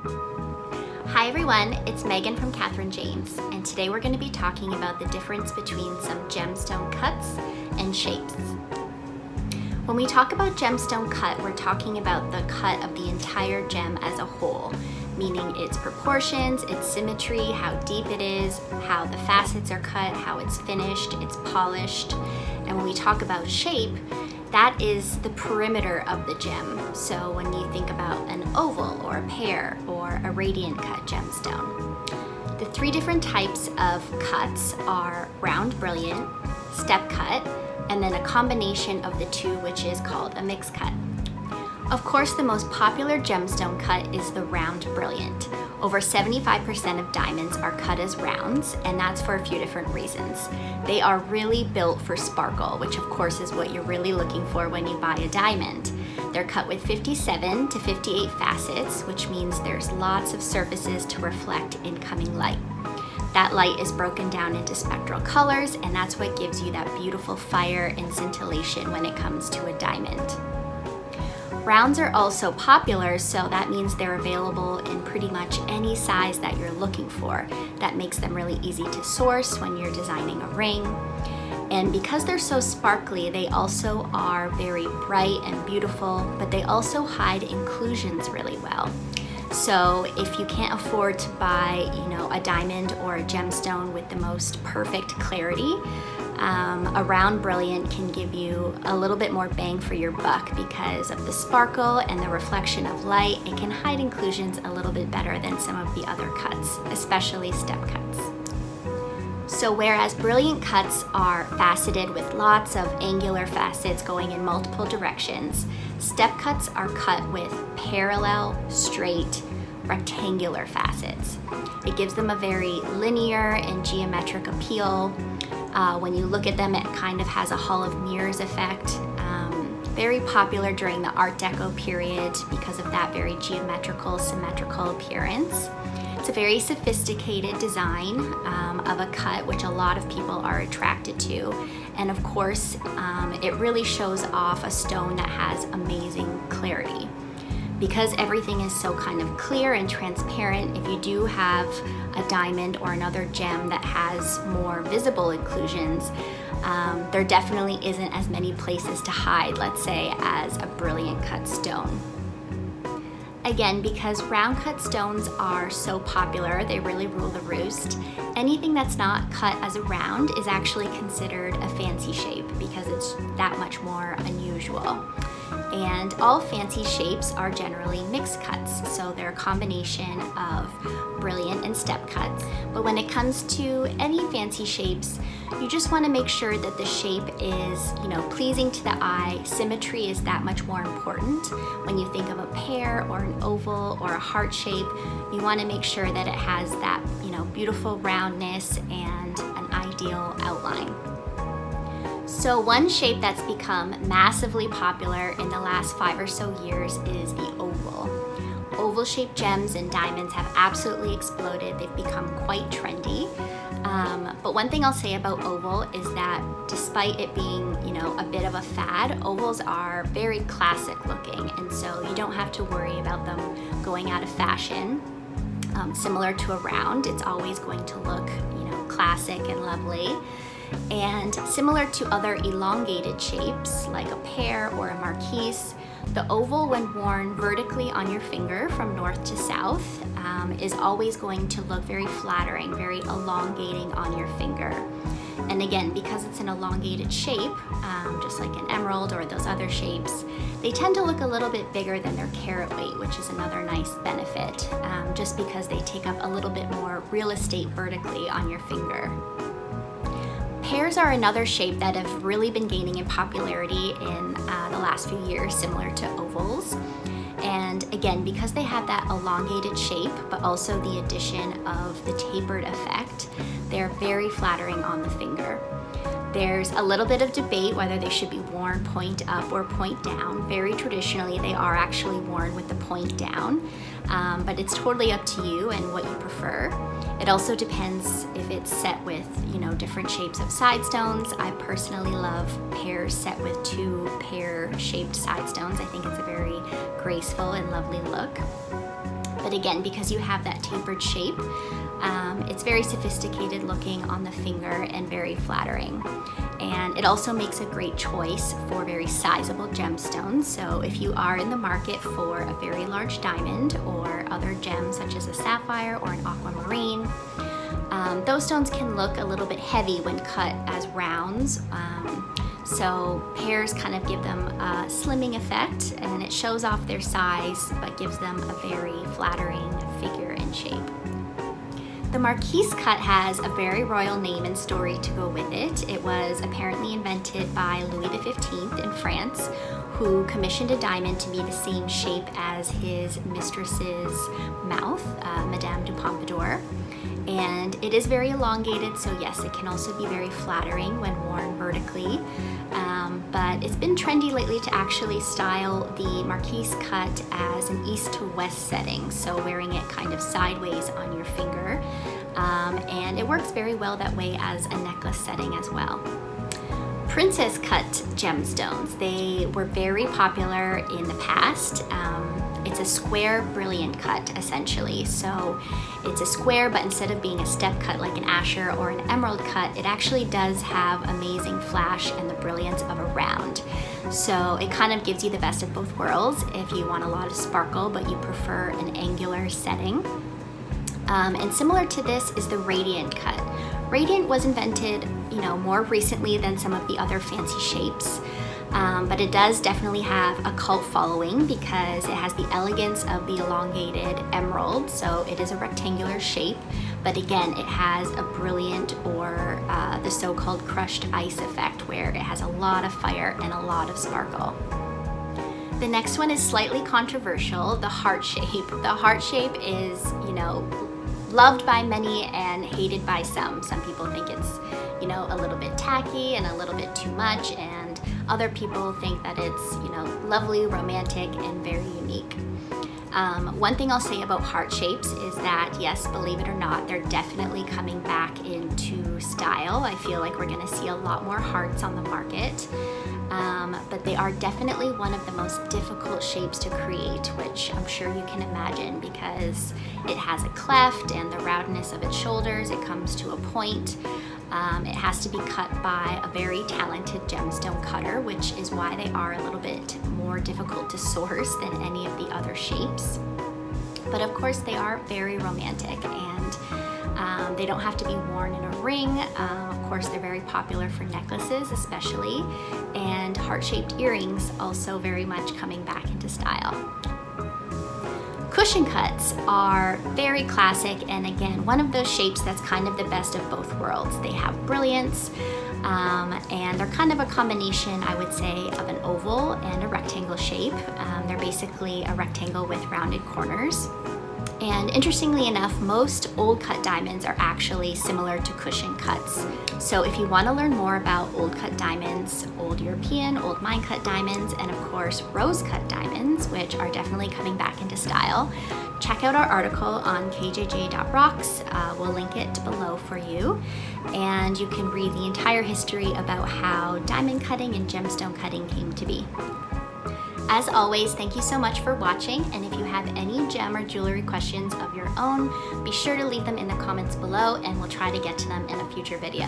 Hi everyone, it's Megan from Catherine James, and today we're going to be talking about the difference between some gemstone cuts and shapes. When we talk about gemstone cut, we're talking about the cut of the entire gem as a whole, meaning its proportions, its symmetry, how deep it is, how the facets are cut, how it's finished, it's polished. And when we talk about shape, that is the perimeter of the gem. So when you think about an oval or a pear or a radiant cut gemstone. The three different types of cuts are round brilliant, step cut, and then a combination of the two, which is called a mixed cut. Of course, the most popular gemstone cut is the round brilliant. Over 75% of diamonds are cut as rounds, and that's for a few different reasons. They are really built for sparkle, which of course is what you're really looking for when you buy a diamond. They're cut with 57 to 58 facets, which means there's lots of surfaces to reflect incoming light. That light is broken down into spectral colors, and that's what gives you that beautiful fire and scintillation when it comes to a diamond. Rounds are also popular, so that means they're available in pretty much any size that you're looking for. That makes them really easy to source when you're designing a ring. And because they're so sparkly, they also are very bright and beautiful, but they also hide inclusions really well. So if you can't afford to buy, a diamond or a gemstone with the most perfect clarity, a round brilliant can give you a little bit more bang for your buck because of the sparkle and the reflection of light. It can hide inclusions a little bit better than some of the other cuts, especially step cuts. So whereas brilliant cuts are faceted with lots of angular facets going in multiple directions, step cuts are cut with parallel, straight, rectangular facets. It gives them a very linear and geometric appeal. When you look at them, it kind of has a Hall of Mirrors effect. Very popular during the Art Deco period because of that very geometrical, symmetrical appearance. It's a very sophisticated design of a cut, which a lot of people are attracted to. And of course, it really shows off a stone that has amazing clarity. Because everything is so kind of clear and transparent, if you do have a diamond or another gem that has more visible inclusions, there definitely isn't as many places to hide, let's say, as a brilliant cut stone. Again, because round cut stones are so popular, they really rule the roost. Anything that's not cut as a round is actually considered a fancy shape because it's that much more unusual. And all fancy shapes are generally mixed cuts, so they're a combination of brilliant and step cuts. But when it comes to any fancy shapes, you just want to make sure that the shape is, pleasing to the eye. Symmetry is that much more important. When you think of a pear or an oval or a heart shape, you want to make sure that it has that, beautiful roundness and an ideal outline. So one shape that's become massively popular in the last 5 or so years is the oval. Oval-shaped gems and diamonds have absolutely exploded. They've become quite trendy. But one thing I'll say about oval is that despite it being, a bit of a fad, ovals are very classic looking, and so you don't have to worry about them going out of fashion. Similar to a round, it's always going to look, classic and lovely. And similar to other elongated shapes like a pear or a Marquise, the oval, when worn vertically on your finger from north to south, is always going to look very flattering, very elongating on your finger. And again, because it's an elongated shape, just like an emerald or those other shapes, they tend to look a little bit bigger than their carat weight, which is another nice benefit, just because they take up a little bit more real estate vertically on your finger. Pears are another shape that have really been gaining in popularity in the last few years, similar to ovals. And again, because they have that elongated shape, but also the addition of the tapered effect, they're very flattering on the finger. There's a little bit of debate whether they should be worn point up or point down. Very traditionally, they are actually worn with the point down, but it's totally up to you and what you prefer. It also depends if it's set with, different shapes of side stones. I personally love pears set with 2 pear-shaped side stones. I think it's a very graceful and lovely look. But But again, because you have that tapered shape, it's very sophisticated looking on the finger and very flattering. And it also makes a great choice for very sizable gemstones. So if you are in the market for a very large diamond or other gems such as a sapphire or an aquamarine, those stones can look a little bit heavy when cut as rounds. So pairs kind of give them a slimming effect, and it shows off their size but gives them a very flattering figure and shape. The Marquise cut has a very royal name and story to go with it. It was apparently invented by Louis XV in France, who commissioned a diamond to be the same shape as his mistress's mouth, Madame du Pompadour. And it is very elongated, so yes, it can also be very flattering when worn vertically. But it's been trendy lately to actually style the Marquise cut as an east to west setting, so wearing it kind of sideways on your finger. And it works very well that way as a necklace setting as well. Princess cut gemstones, they were very popular in the past. It's a square brilliant cut essentially. So it's a square, but instead of being a step cut like an Asscher or an emerald cut, it actually does have amazing flash and the brilliance of a round. So it kind of gives you the best of both worlds if you want a lot of sparkle but you prefer an angular setting. And similar to this is the radiant cut. Radiant was invented, more recently than some of the other fancy shapes. But it does definitely have a cult following because it has the elegance of the elongated emerald, so it is a rectangular shape, but again, it has a brilliant or the so-called crushed ice effect where it has a lot of fire and a lot of sparkle. The next one is slightly controversial, the heart shape. The heart shape is, loved by many and hated by some. Some people think it's, a little bit tacky and a little bit too much, and other people think that it's, lovely, romantic, and very unique. One thing I'll say about heart shapes is that, yes, believe it or not, they're definitely coming back into style. I feel like we're gonna see a lot more hearts on the market. But they are definitely one of the most difficult shapes to create, which I'm sure you can imagine because it has a cleft and the roundness of its shoulders, it comes to a point. It has to be cut by a very talented gemstone cutter, which is why they are a little bit more difficult to source than any of the other shapes. But of course they are very romantic, and they don't have to be worn in a ring. Of course they're very popular for necklaces especially, and heart-shaped earrings also very much coming back into style. Cushion cuts are very classic, and again, one of those shapes that's kind of the best of both worlds. They have brilliance, and they're kind of a combination, I would say, of an oval and a rectangle shape. They're basically a rectangle with rounded corners. And interestingly enough, most old cut diamonds are actually similar to cushion cuts. So if you want to learn more about old cut diamonds, old European, old mine cut diamonds, and of course rose cut diamonds, which are definitely coming back into style, check out our article on kjj.rocks. We'll link it below for you. And you can read the entire history about how diamond cutting and gemstone cutting came to be. As always, thank you so much for watching, and if you have any gem or jewelry questions of your own, be sure to leave them in the comments below and we'll try to get to them in a future video.